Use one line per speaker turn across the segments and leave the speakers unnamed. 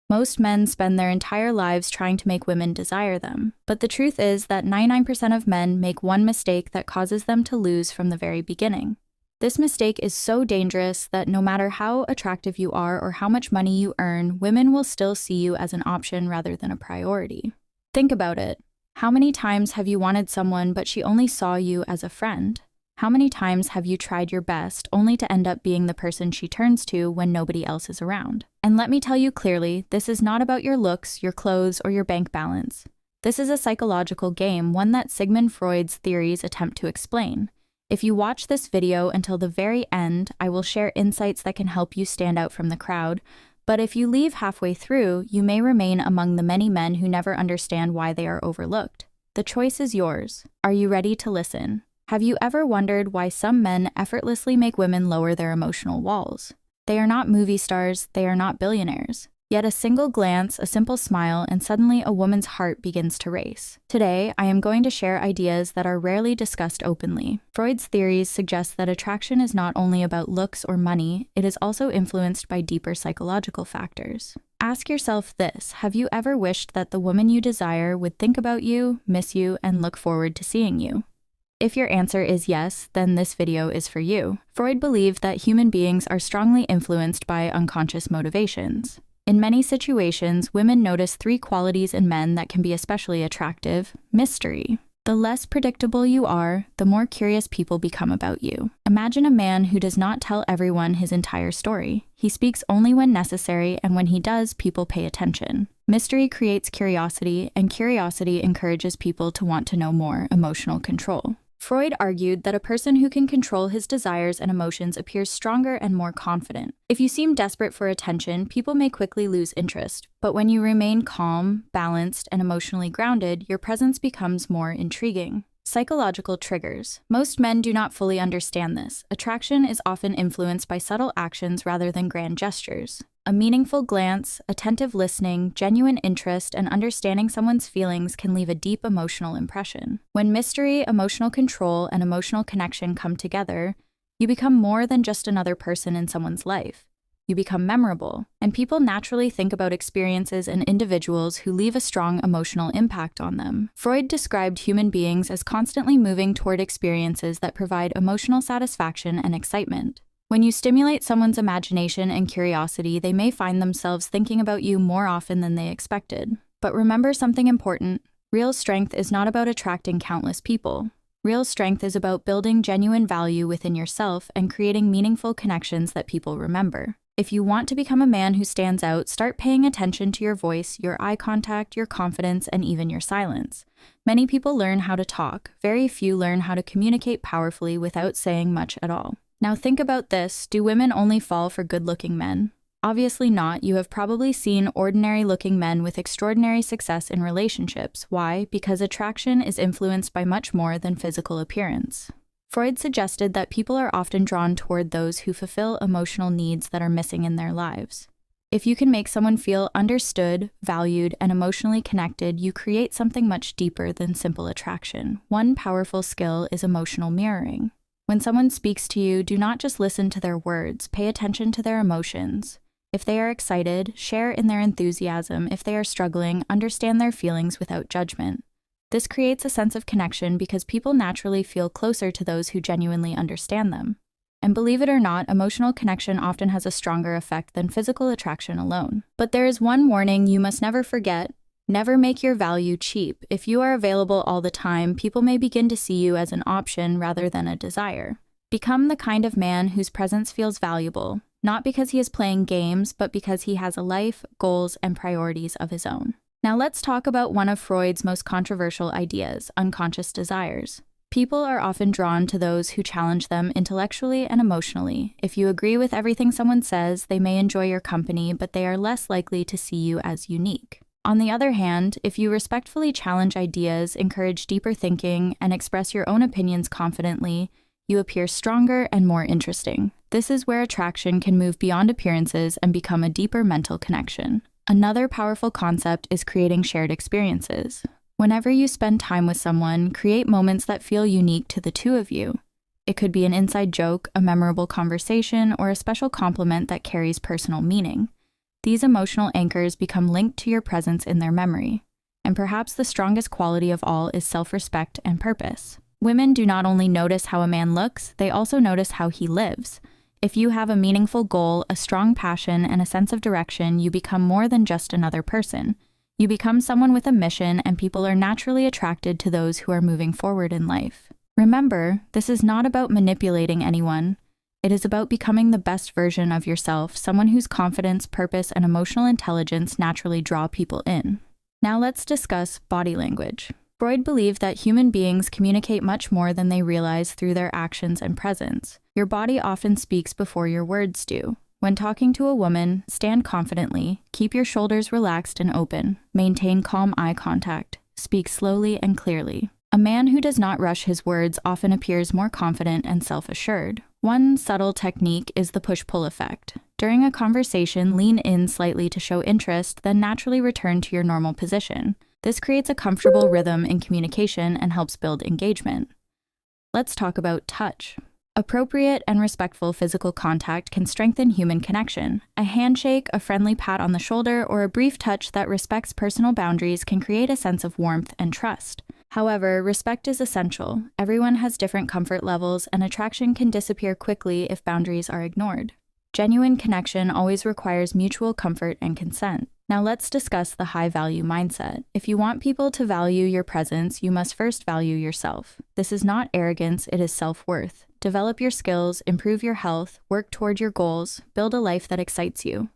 Most men spend their entire lives trying to make women desire them, but the truth is that 99% of men make one mistake that causes them to lose from the very beginning. This mistake is so dangerous that no matter how attractive you are or how much money you earn, women will still see you as an option rather than a priority. Think about it. How many times have you wanted someone but she only saw you as a friend? How many times have you tried your best only to end up being the person she turns to when nobody else is around? And let me tell you clearly, this is not about your looks, your clothes, or your bank balance. This is a psychological game, one that Sigmund Freud's theories attempt to explain. If you watch this video until the very end, I will share insights that can help you stand out from the crowd. But if you leave halfway through, you may remain among the many men who never understand why they are overlooked. The choice is yours. Are you ready to listen? Have you ever wondered why some men effortlessly make women lower their emotional walls? They are not movie stars, they are not billionaires. Yet a single glance, a simple smile, and suddenly a woman's heart begins to race. Today, I am going to share ideas that are rarely discussed openly. Freud's theories suggest that attraction is not only about looks or money, it is also influenced by deeper psychological factors. Ask yourself this: have you ever wished that the woman you desire would think about you, miss you, and look forward to seeing you? If your answer is yes, then this video is for you. Freud believed that human beings are strongly influenced by unconscious motivations. In many situations, women notice 3 qualities in men that can be especially attractive: mystery. The less predictable you are, the more curious people become about you. Imagine a man who does not tell everyone his entire story. He speaks only when necessary, and when he does, people pay attention. Mystery creates curiosity, and curiosity encourages people to want to know more: emotional control. Freud argued that a person who can control his desires and emotions appears stronger and more confident. If you seem desperate for attention, people may quickly lose interest, but when you remain calm, balanced, and emotionally grounded, your presence becomes more intriguing. Psychological triggers. Most men do not fully understand this. Attraction is often influenced by subtle actions rather than grand gestures. A meaningful glance, attentive listening, genuine interest, and understanding someone's feelings can leave a deep emotional impression. When mystery, emotional control, and emotional connection come together, you become more than just another person in someone's life. You become memorable, and people naturally think about experiences and individuals who leave a strong emotional impact on them. Freud described human beings as constantly moving toward experiences that provide emotional satisfaction and excitement. When you stimulate someone's imagination and curiosity, they may find themselves thinking about you more often than they expected. But remember something important: real strength is not about attracting countless people. Real strength is about building genuine value within yourself and creating meaningful connections that people remember. If you want to become a man who stands out, start paying attention to your voice, your eye contact, your confidence, and even your silence. Many people learn how to talk. Very few learn how to communicate powerfully without saying much at all. Now think about this: do women only fall for good-looking men? Obviously not. You have probably seen ordinary-looking men with extraordinary success in relationships. Why? Because attraction is influenced by much more than physical appearance. Freud suggested that people are often drawn toward those who fulfill emotional needs that are missing in their lives. If you can make someone feel understood, valued, and emotionally connected, you create something much deeper than simple attraction. One powerful skill is emotional mirroring. When someone speaks to you, do not just listen to their words, pay attention to their emotions. If they are excited, share in their enthusiasm. If they are struggling, understand their feelings without judgment. This creates a sense of connection because people naturally feel closer to those who genuinely understand them. And believe it or not, emotional connection often has a stronger effect than physical attraction alone. But there is one warning you must never forget: never make your value cheap. If you are available all the time, people may begin to see you as an option rather than a desire. Become the kind of man whose presence feels valuable, not because he is playing games, but because he has a life, goals, and priorities of his own. Now let's talk about one of Freud's most controversial ideas: unconscious desires. People are often drawn to those who challenge them intellectually and emotionally. If you agree with everything someone says, they may enjoy your company, but they are less likely to see you as unique. On the other hand, if you respectfully challenge ideas, encourage deeper thinking, and express your own opinions confidently, you appear stronger and more interesting. This is where attraction can move beyond appearances and become a deeper mental connection. Another powerful concept is creating shared experiences. Whenever you spend time with someone, create moments that feel unique to the two of you. It could be an inside joke, a memorable conversation, or a special compliment that carries personal meaning. These emotional anchors become linked to your presence in their memory. And perhaps the strongest quality of all is self-respect and purpose. Women do not only notice how a man looks, they also notice how he lives. If you have a meaningful goal, a strong passion, and a sense of direction, you become more than just another person. You become someone with a mission, and people are naturally attracted to those who are moving forward in life. Remember, this is not about manipulating anyone. It is about becoming the best version of yourself, someone whose confidence, purpose, and emotional intelligence naturally draw people in. Now let's discuss body language. Freud believed that human beings communicate much more than they realize through their actions and presence. Your body often speaks before your words do. When talking to a woman, stand confidently, keep your shoulders relaxed and open, maintain calm eye contact, speak slowly and clearly. A man who does not rush his words often appears more confident and self-assured. One subtle technique is the push-pull effect. During a conversation, lean in slightly to show interest, then naturally return to your normal position. This creates a comfortable rhythm in communication and helps build engagement. Let's talk about touch. Appropriate and respectful physical contact can strengthen human connection. A handshake, a friendly pat on the shoulder, or a brief touch that respects personal boundaries can create a sense of warmth and trust. However, respect is essential. Everyone has different comfort levels, and attraction can disappear quickly if boundaries are ignored. Genuine connection always requires mutual comfort and consent. Now let's discuss the high-value mindset. If you want people to value your presence, you must first value yourself. This is not arrogance, it is self-worth. Develop your skills, improve your health, work toward your goals, build a life that excites you.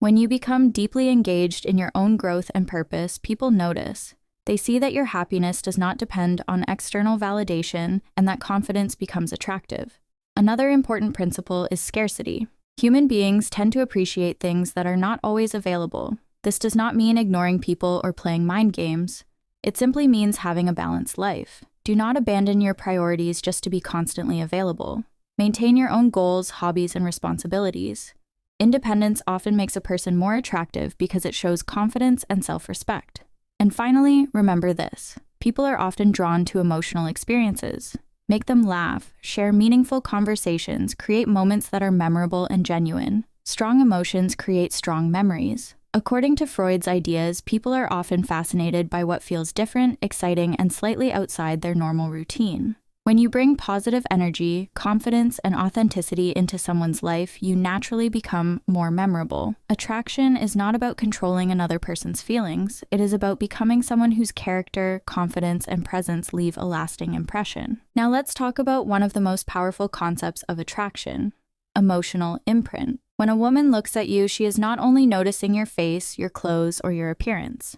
When you become deeply engaged in your own growth and purpose, people notice. They see that your happiness does not depend on external validation and that confidence becomes attractive. Another important principle is scarcity. Human beings tend to appreciate things that are not always available. This does not mean ignoring people or playing mind games. It simply means having a balanced life. Do not abandon your priorities just to be constantly available. Maintain your own goals, hobbies, and responsibilities. Independence often makes a person more attractive because it shows confidence and self-respect. And finally, remember this. People are often drawn to emotional experiences. Make them laugh, share meaningful conversations, create moments that are memorable and genuine. Strong emotions create strong memories. According to Freud's ideas, people are often fascinated by what feels different, exciting, and slightly outside their normal routine. When you bring positive energy, confidence, and authenticity into someone's life, you naturally become more memorable. Attraction is not about controlling another person's feelings. It is about becoming someone whose character, confidence, and presence leave a lasting impression. Now let's talk about one of the most powerful concepts of attraction: emotional imprint. When a woman looks at you, she is not only noticing your face, your clothes, or your appearance.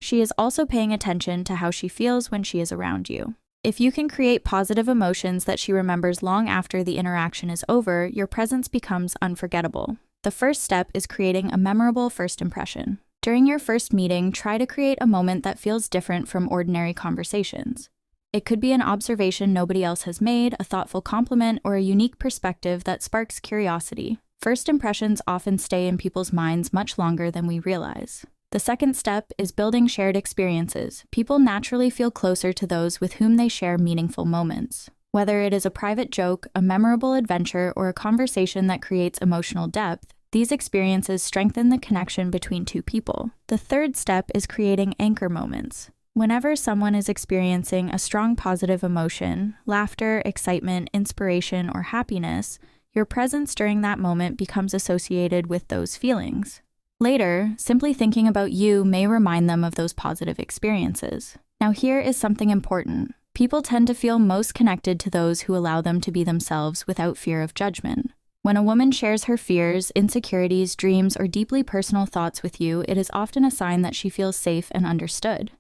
She is also paying attention to how she feels when she is around you. If you can create positive emotions that she remembers long after the interaction is over, your presence becomes unforgettable. The first step is creating a memorable first impression. During your first meeting, try to create a moment that feels different from ordinary conversations. It could be an observation nobody else has made, a thoughtful compliment, or a unique perspective that sparks curiosity. First impressions often stay in people's minds much longer than we realize. The second step is building shared experiences. People naturally feel closer to those with whom they share meaningful moments. Whether it is a private joke, a memorable adventure, or a conversation that creates emotional depth, these experiences strengthen the connection between two people. The third step is creating anchor moments. Whenever someone is experiencing a strong positive emotion, laughter, excitement, inspiration, or happiness, your presence during that moment becomes associated with those feelings. Later, simply thinking about you may remind them of those positive experiences. Now here is something important. People tend to feel most connected to those who allow them to be themselves without fear of judgment. When a woman shares her fears, insecurities, dreams, or deeply personal thoughts with you, it is often a sign that she feels safe and understood.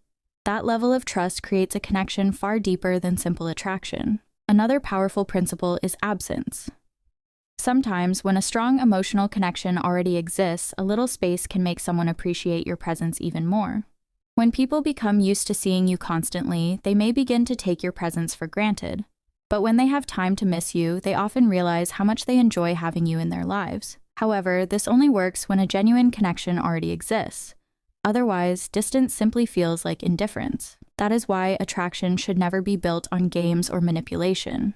That level of trust creates a connection far deeper than simple attraction. Another powerful principle is absence. Sometimes, when a strong emotional connection already exists, a little space can make someone appreciate your presence even more. When people become used to seeing you constantly, they may begin to take your presence for granted. But when they have time to miss you, they often realize how much they enjoy having you in their lives. However, this only works when a genuine connection already exists. Otherwise, distance simply feels like indifference. That is why attraction should never be built on games or manipulation.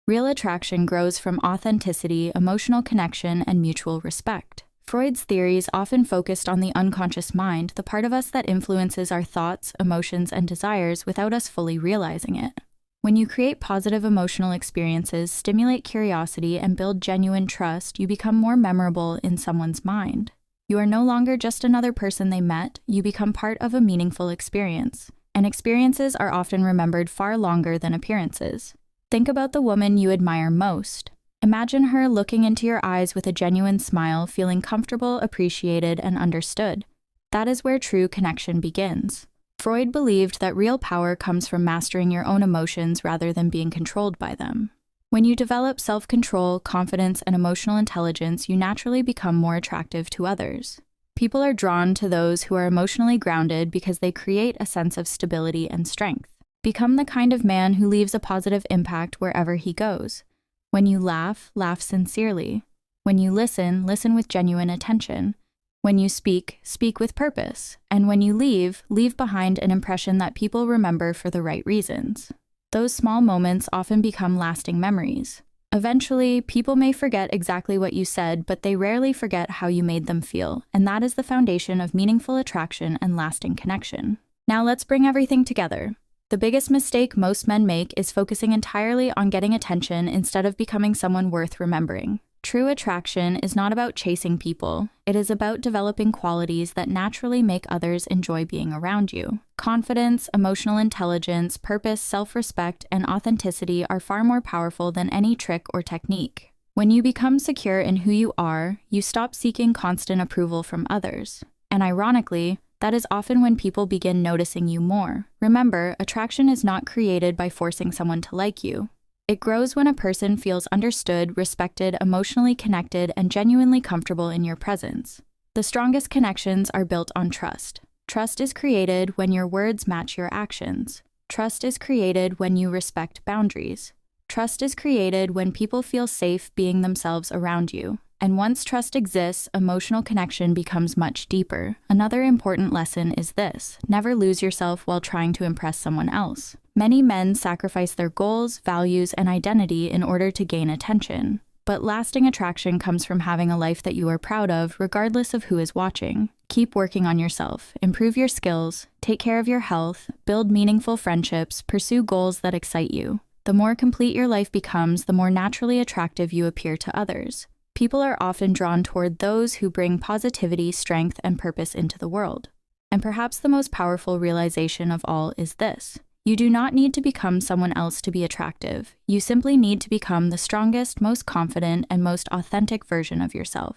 Real attraction grows from authenticity, emotional connection, and mutual respect. Freud's theories often focused on the unconscious mind, the part of us that influences our thoughts, emotions, and desires without us fully realizing it. When you create positive emotional experiences, stimulate curiosity, and build genuine trust, you become more memorable in someone's mind. You are no longer just another person they met, you become part of a meaningful experience. And experiences are often remembered far longer than appearances. Think about the woman you admire most. Imagine her looking into your eyes with a genuine smile, feeling comfortable, appreciated, and understood. That is where true connection begins. Freud believed that real power comes from mastering your own emotions rather than being controlled by them. When you develop self-control, confidence, and emotional intelligence, you naturally become more attractive to others. People are drawn to those who are emotionally grounded because they create a sense of stability and strength. Become the kind of man who leaves a positive impact wherever he goes. When you laugh, laugh sincerely. When you listen, listen with genuine attention. When you speak, speak with purpose. And when you leave, leave behind an impression that people remember for the right reasons. Those small moments often become lasting memories. Eventually, people may forget exactly what you said, but they rarely forget how you made them feel, and that is the foundation of meaningful attraction and lasting connection. Now let's bring everything together. The biggest mistake most men make is focusing entirely on getting attention instead of becoming someone worth remembering. True attraction is not about chasing people. It is about developing qualities that naturally make others enjoy being around you. Confidence, emotional intelligence, purpose, self-respect, and authenticity are far more powerful than any trick or technique. When you become secure in who you are, you stop seeking constant approval from others. And ironically, that is often when people begin noticing you more. Remember, attraction is not created by forcing someone to like you. It grows when a person feels understood, respected, emotionally connected, and genuinely comfortable in your presence. The strongest connections are built on trust. Trust is created when your words match your actions. Trust is created when you respect boundaries. Trust is created when people feel safe being themselves around you. And once trust exists, emotional connection becomes much deeper. Another important lesson is this: never lose yourself while trying to impress someone else. Many men sacrifice their goals, values, and identity in order to gain attention. But lasting attraction comes from having a life that you are proud of, regardless of who is watching. Keep working on yourself, improve your skills, take care of your health, build meaningful friendships, pursue goals that excite you. The more complete your life becomes, the more naturally attractive you appear to others. People are often drawn toward those who bring positivity, strength, and purpose into the world. And perhaps the most powerful realization of all is this: you do not need to become someone else to be attractive. You simply need to become the strongest, most confident, and most authentic version of yourself.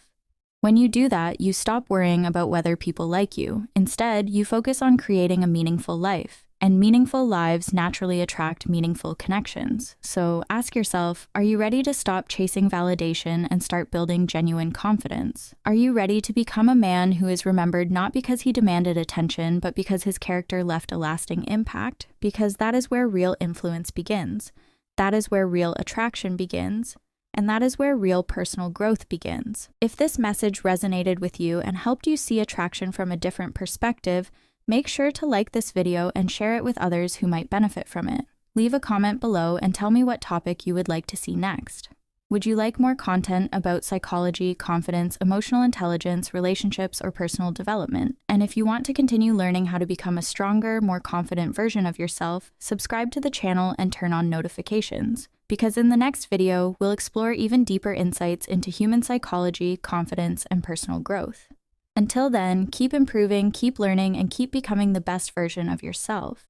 When you do that, you stop worrying about whether people like you. Instead, you focus on creating a meaningful life. And meaningful lives naturally attract meaningful connections. So ask yourself, are you ready to stop chasing validation and start building genuine confidence? Are you ready to become a man who is remembered not because he demanded attention, but because his character left a lasting impact? Because that is where real influence begins. That is where real attraction begins. And that is where real personal growth begins. If this message resonated with you and helped you see attraction from a different perspective, make sure to like this video and share it with others who might benefit from it. Leave a comment below and tell me what topic you would like to see next. Would you like more content about psychology, confidence, emotional intelligence, relationships, or personal development? And if you want to continue learning how to become a stronger, more confident version of yourself, subscribe to the channel and turn on notifications. Because in the next video, we'll explore even deeper insights into human psychology, confidence, and personal growth. Until then, keep improving, keep learning, and keep becoming the best version of yourself.